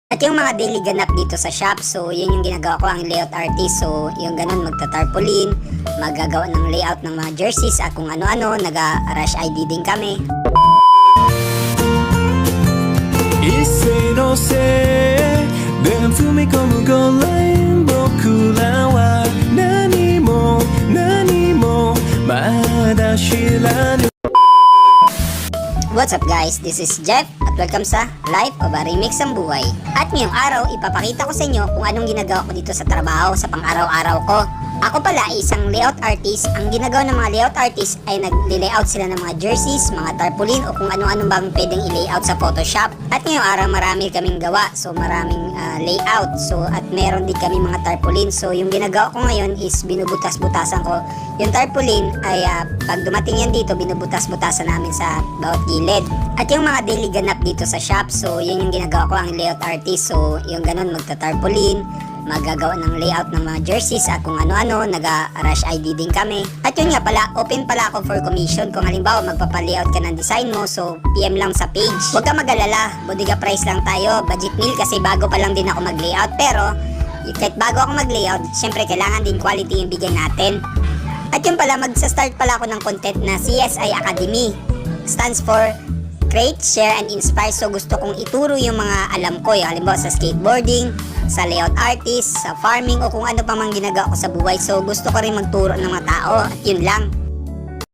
At yung mga daily ganap dito sa shop, so yun yung ginagawa ko, ang layout artist. So yung ganun, magta-tarpaulin, magagawa ng layout ng mga jerseys at kung ano-ano, naga-rush ID din kami. 一斉のせいで踏み込む5レーン僕らは何もまだ知らぬ What's up guys? This is Jeff at welcome sa Life of a Remix ang Buhay. At ngayong araw, ipapakita ko sa inyo kung anong ginagawa ko dito sa trabaho sa pang-araw-araw ko. Ako pala ay isang layout artist. Ang ginagawa ng mga layout artist ay nag-layout sila ng mga jerseys, mga tarpaulin o kung ano-ano bang pwedeng i-layout sa Photoshop. At ngayong araw marami kaming gawa. So maraming layout. So at meron din kami mga tarpaulin. So yung ginagawa ko ngayon is binubutas-butasan ko. Yung tarpaulin ay pag dumating yan dito, binubutas-butasan namin sa bawat gilid. At yung mga daily ganap dito sa shop, so yun yung ginagawa ko, ang layout artist. So yung ganun, magta-tarpaulin, magagawa ng layout ng mga jerseys at kung ano-ano, naga-rush ID din kami. At yun nga pala, open pala ako for commission. Kung halimbawa magpapa-layout ka ng design mo, so PM lang sa page. Huwag ka mag-alala, bodega price lang tayo, budget meal kasi bago pa lang din ako mag-layout. Pero kahit bago ako mag-layout, syempre kailangan din quality yung bigyan natin. At yun pala, magsa-start pala ako ng content na CSI Academy. Stands for Create, Share, and Inspire. So gusto kong ituro yung mga alam ko. Yung halimbawa sa skateboarding, sa layout artist, sa farming, o kung ano pa mang ginagawa ko sa buhay. So gusto ko rin magturo ng mga tao. At yun lang.